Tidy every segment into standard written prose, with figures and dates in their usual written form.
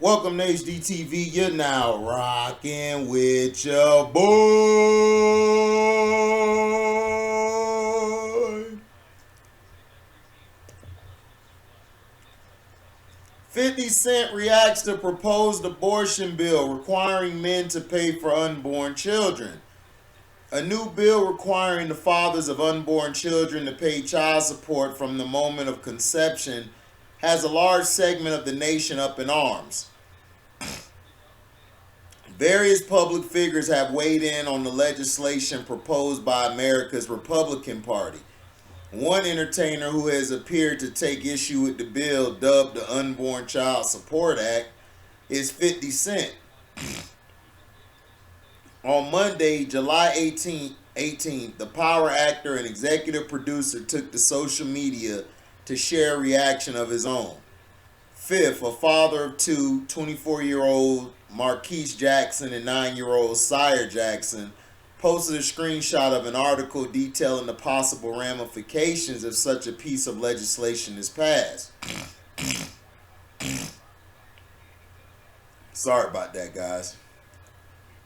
Welcome to HDTV. You're now rocking with your boy. 50 Cent reacts to proposed abortion bill requiring men to pay for unborn children. A new bill requiring the fathers of unborn children to pay child support from the moment of conception has a large segment of the nation up in arms. Various public figures have weighed in on the legislation proposed by America's Republican Party. One entertainer who has appeared to take issue with the bill, dubbed the Unborn Child Support Act, is 50 Cent. On Monday, July 18th, the Power actor and executive producer took to social media to share a reaction of his own. Fifth, a father of two, 24-year-old Marquise Jackson and 9-year-old Sire Jackson, posted a screenshot of an article detailing the possible ramifications if such a piece of legislation is passed. Sorry about that, guys.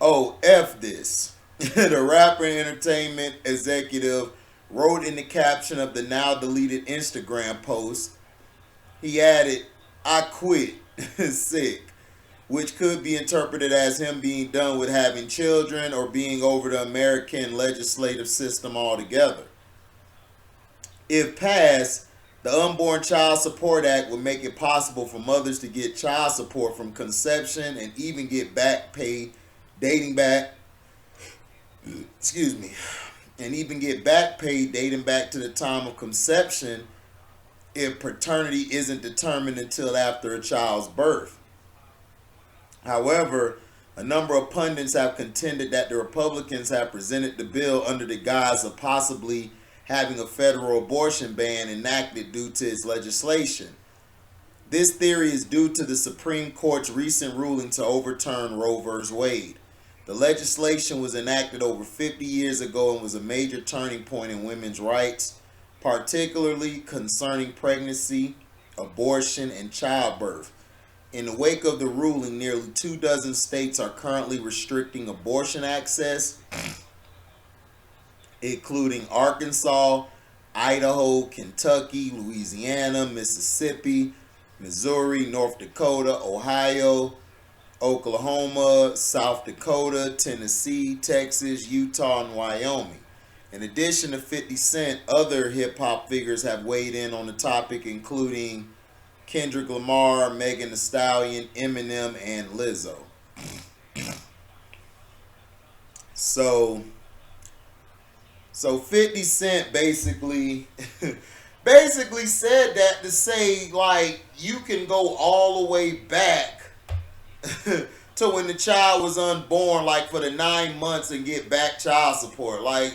Oh, F this. The rapper and entertainment executive wrote in the caption of the now deleted Instagram post, he added, "I quit," sick, which could be interpreted as him being done with having children or being over the American legislative system altogether. If passed, the Unborn Child Support Act would make it possible for mothers to get child support from conception and even get back pay dating back, and even get back pay dating back to the time of conception if paternity isn't determined until after a child's birth. However, a number of pundits have contended that the Republicans have presented the bill under the guise of possibly having a federal abortion ban enacted due to its legislation. This theory is due to the Supreme Court's recent ruling to overturn Roe v. Wade. The legislation was enacted over 50 years ago and was a major turning point in women's rights, particularly concerning pregnancy, abortion, and childbirth. In the wake of the ruling, nearly 24 states are currently restricting abortion access, including Arkansas, Idaho, Kentucky, Louisiana, Mississippi, Missouri, North Dakota, Ohio, Oklahoma, South Dakota, Tennessee, Texas, Utah, and Wyoming. In addition to 50 Cent, other hip-hop figures have weighed in on the topic, including Kendrick Lamar, Megan Thee Stallion, Eminem, and Lizzo. So 50 Cent basically said that to say, like, you can go all the way back to when the child was unborn, like for the 9 months, and get back child support. Like,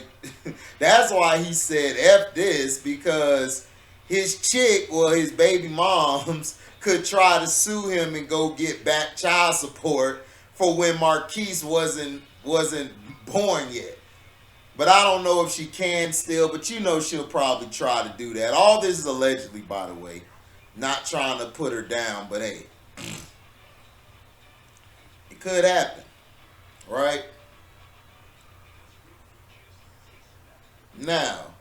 that's why he said F this, because his chick, or his baby moms, could try to sue him and go get back child support for when Marquise wasn't born yet. But I don't know if she can still, but you know she'll probably try to do that. All this is allegedly, by the way. Not trying to put her down, but hey, it could happen, right? Now,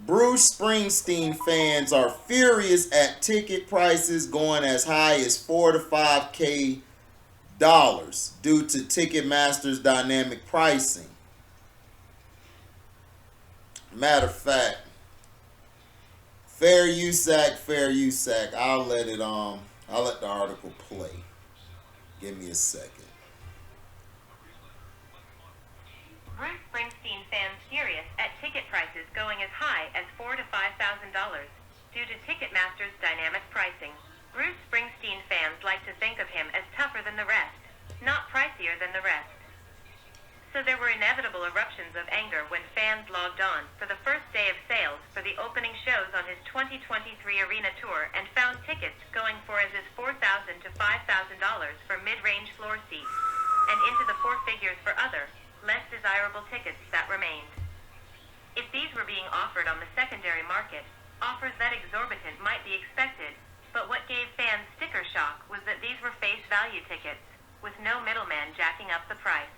Bruce Springsteen fans are furious at ticket prices going as high as $4 to $5K due to Ticketmaster's dynamic pricing. Matter of fact, fair use act. I'll let the article play. Give me a second. Bruce Springsteen fans furious at ticket prices going as high as $4,000 to $5,000 due to Ticketmaster's dynamic pricing. Bruce Springsteen fans like to think of him as tougher than the rest, not pricier than the rest. So there were inevitable eruptions of anger when fans logged on for the first day of sales for the opening shows on his 2023 arena tour and found tickets going for as $4,000 to $5,000 for mid-range floor seats. and into the four figures for other, less desirable tickets that remained. If these were being offered on the secondary market, offers that exorbitant might be expected, but what gave fans sticker shock was that these were face value tickets, with no middleman jacking up the price.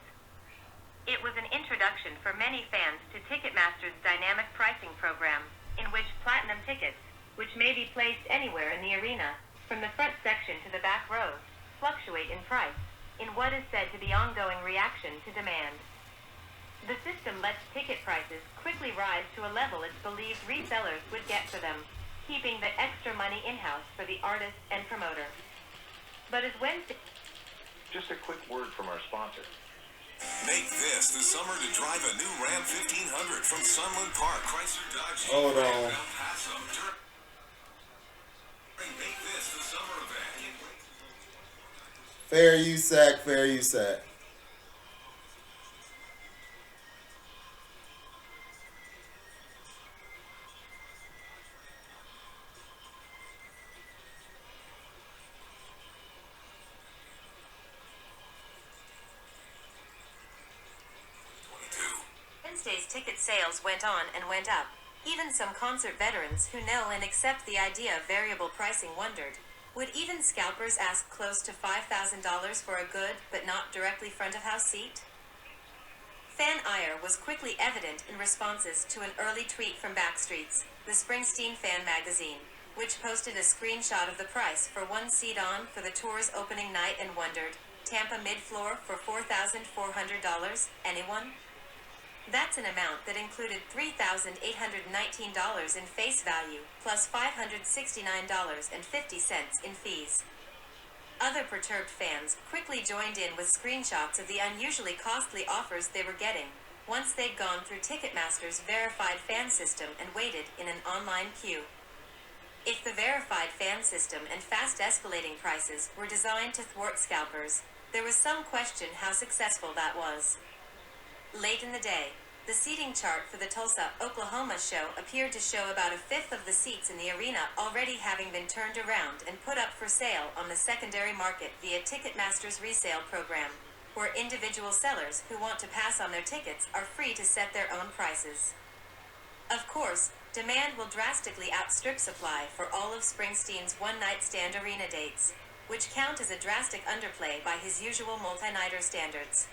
It was an introduction for many fans to Ticketmaster's dynamic pricing program, in which platinum tickets, which may be placed anywhere in the arena, from the front section to the back rows, fluctuate in price, in what is said to be ongoing reaction to demand. The system lets ticket prices quickly rise to a level it's believed resellers would get for them, keeping the extra money in-house for the artist and promoter. But as Wednesday... Just a quick word from our sponsor. Make this the summer to drive a new Ram 1500 from Sunland Park, Chrysler Dodge. Hold on. El Paso. Make this the summer event. Fair use, Sack. Fair use, Sack. Wednesday's ticket sales went on and went up. Even some concert veterans who know and accept the idea of variable pricing wondered, would even scalpers ask close to $5,000 for a good but not directly front-of-house seat? Fan ire was quickly evident in responses to an early tweet from Backstreet's, the Springsteen fan magazine, which posted a screenshot of the price for one seat on for the tour's opening night and wondered, Tampa mid-floor for $4,400, anyone? That's an amount that included $3,819 in face value, plus $569.50 in fees. Other perturbed fans quickly joined in with screenshots of the unusually costly offers they were getting, once they'd gone through Ticketmaster's verified fan system and waited in an online queue. If the verified fan system and fast escalating prices were designed to thwart scalpers, there was some question how successful that was. Late in the day, the seating chart for the Tulsa, Oklahoma show appeared to show about a fifth of the seats in the arena already having been turned around and put up for sale on the secondary market via Ticketmaster's resale program, where individual sellers who want to pass on their tickets are free to set their own prices. Of course, demand will drastically outstrip supply for all of Springsteen's one-night stand arena dates, which count as a drastic underplay by his usual multi-nighter standards.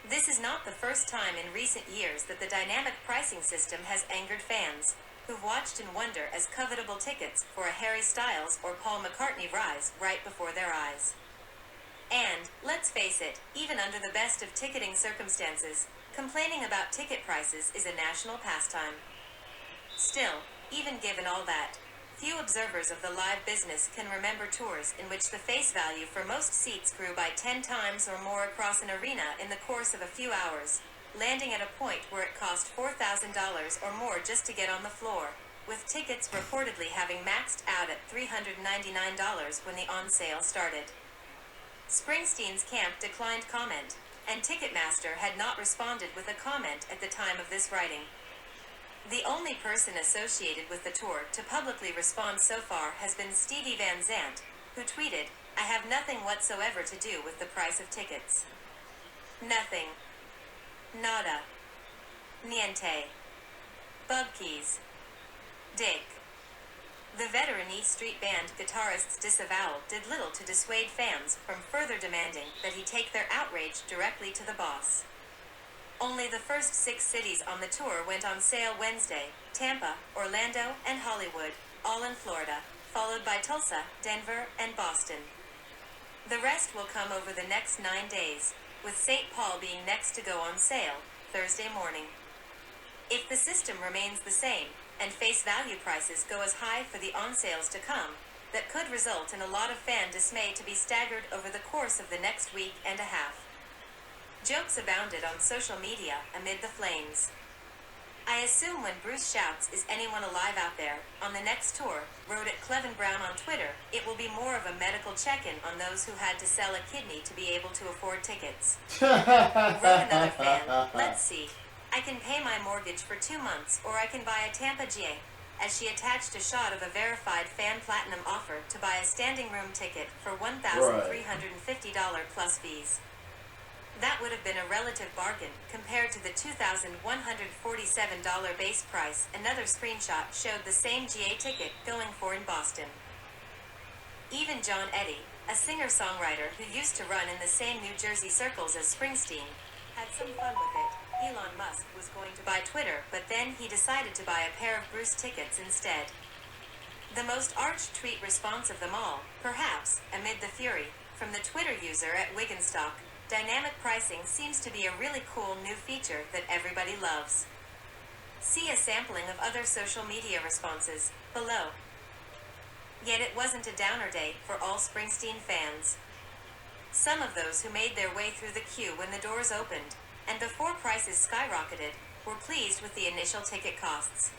This is not the first time in recent years that the dynamic pricing system has angered fans, who've watched in wonder as covetable tickets for a Harry Styles or Paul McCartney rise right before their eyes. And, let's face it, even under the best of ticketing circumstances, complaining about ticket prices is a national pastime. Still, even given all that, few observers of the live business can remember tours in which the face value for most seats grew by 10 times or more across an arena in the course of a few hours, landing at a point where it cost $4,000 or more just to get on the floor, with tickets reportedly having maxed out at $399 when the on-sale started. Springsteen's camp declined comment, and Ticketmaster had not responded with a comment at the time of this writing. The only person associated with the tour to publicly respond so far has been Stevie Van Zandt, who tweeted, "I have nothing whatsoever to do with the price of tickets. Nothing. Nada. Niente. Bubkeys. Dick." The veteran E Street Band guitarist's disavowal did little to dissuade fans from further demanding that he take their outrage directly to the boss. Only the first 6 cities on the tour went on sale Wednesday: Tampa, Orlando, and Hollywood, all in Florida, followed by Tulsa, Denver, and Boston. The rest will come over the next 9 days, with St. Paul being next to go on sale, Thursday morning. If the system remains the same, and face value prices go as high for the on-sales to come, that could result in a lot of fan dismay to be staggered over the course of the next week and a half. Jokes abounded on social media amid the flames. "I assume when Bruce shouts, 'Is anyone alive out there?' on the next tour," wrote at Clevin Brown on Twitter, "it will be more of a medical check-in on those who had to sell a kidney to be able to afford tickets." Wrote another fan, "Let's see. I can pay my mortgage for 2 months, or I can buy a Tampa GA," as she attached a shot of a verified fan platinum offer to buy a standing room ticket for $1,350 plus fees. That would have been a relative bargain compared to the $2,147 base price another screenshot showed the same GA ticket going for in Boston. Even John Eddy, a singer-songwriter who used to run in the same New Jersey circles as Springsteen, had some fun with it. Elon Musk was going to buy Twitter, but then he decided to buy a pair of Bruce tickets instead. The most arch tweet response of them all, perhaps, amid the fury, from the Twitter user at Wigginstock, dynamic pricing seems to be a really cool new feature that everybody loves. See a sampling of other social media responses below. Yet it wasn't a downer day for all Springsteen fans. Some of those who made their way through the queue when the doors opened, and before prices skyrocketed, were pleased with the initial ticket costs.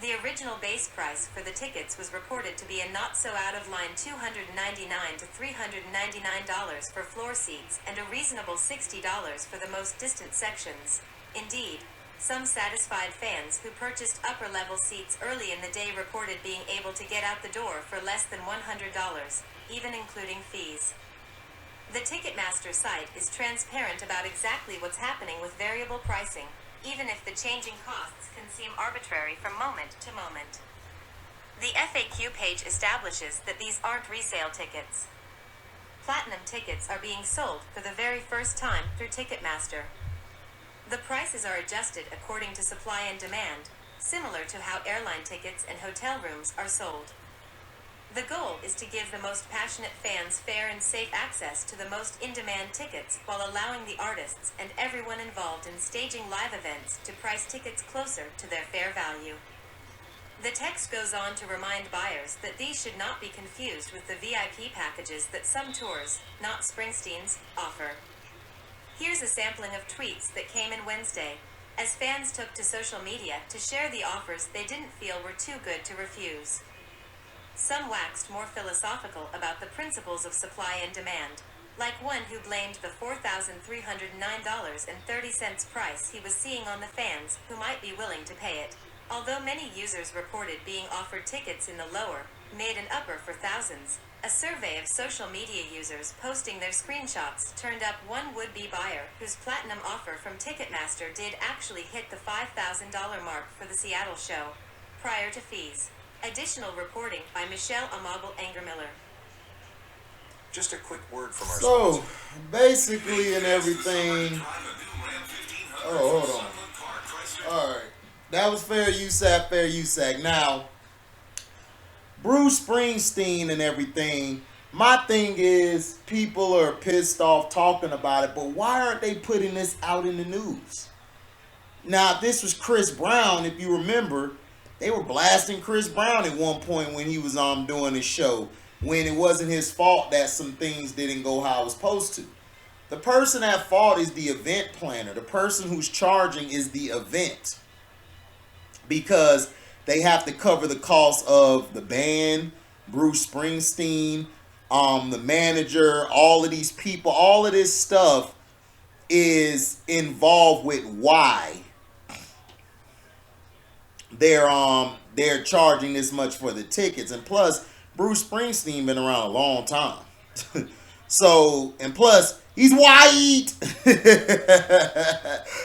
The original base price for the tickets was reported to be a not-so-out-of-line $299 to $399 for floor seats and a reasonable $60 for the most distant sections. Indeed, some satisfied fans who purchased upper-level seats early in the day reported being able to get out the door for less than $100, even including fees. The Ticketmaster site is transparent about exactly what's happening with variable pricing, even if the changing costs can seem arbitrary from moment to moment. The FAQ page establishes that these aren't resale tickets. Platinum tickets are being sold for the very first time through Ticketmaster. The prices are adjusted according to supply and demand, similar to how airline tickets and hotel rooms are sold. The goal is to give the most passionate fans fair and safe access to the most in-demand tickets while allowing the artists and everyone involved in staging live events to price tickets closer to their fair value. The text goes on to remind buyers that these should not be confused with the VIP packages that some tours, not Springsteen's, offer. Here's a sampling of tweets that came in Wednesday, as fans took to social media to share the offers they didn't feel were too good to refuse. Some waxed more philosophical about the principles of supply and demand, like one who blamed the $4,309.30 price he was seeing on the fans who might be willing to pay it. Although many users reported being offered tickets in the lower, mid and upper for thousands, a survey of social media users posting their screenshots turned up one would-be buyer whose platinum offer from Ticketmaster did actually hit the $5,000 mark for the Seattle show, prior to fees. Additional reporting by Michelle Amagel-Angermiller. Just a quick word from our So, basically and everything. Oh, hold on. Alright. That was fair use at fair use act. Now, Bruce Springsteen and everything. My thing is, people are pissed off talking about it, but why aren't they putting this out in the news? Now, if this was Chris Brown, if you remember, they were blasting Chris Brown at one point when he was doing his show, when it wasn't his fault that some things didn't go how it was supposed to. The person at fault is the event planner. The person who's charging is the event, because they have to cover the cost of the band, Bruce Springsteen, the manager, all of these people. All of this stuff is involved with why they're charging this much for the tickets. And plus, Bruce Springsteen been around a long time. So, and plus, he's white.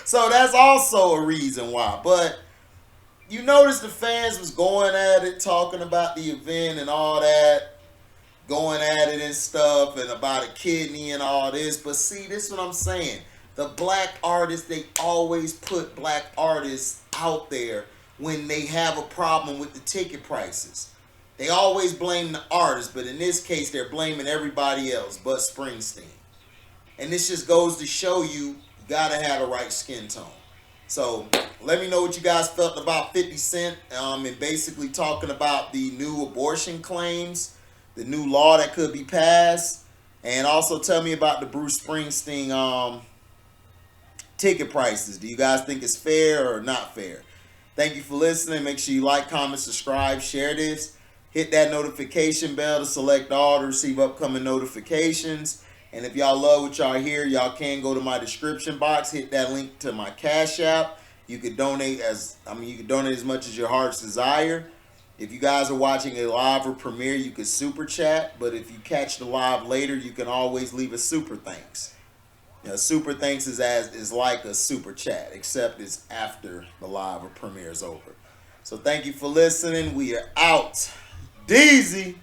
So that's also a reason why. But you notice the fans was going at it, talking about the event and all that, going at it and stuff, and about a kidney and all this. But see, this is what I'm saying. The black artists, they always put black artists out there when they have a problem with the ticket prices. They always blame the artist, but in this case, they're blaming everybody else but Springsteen. And this just goes to show you gotta have the right skin tone. So let me know what you guys felt about 50 Cent and basically talking about the new abortion claims, the new law that could be passed, and also tell me about the Bruce Springsteen ticket prices. Do you guys think it's fair or not fair? Thank you for listening. Make sure you like, comment, subscribe, share this. Hit that notification bell to select all to receive upcoming notifications. And if y'all love what y'all hear, y'all can go to my description box. Hit that link to my Cash App. You could donate as much as your heart's desire. If you guys are watching a live or premiere, you could super chat. But if you catch the live later, you can always leave a super thanks. Super thanks is like a super chat, except it's after the live or premiere is over. So thank you for listening. We are out. Deezy.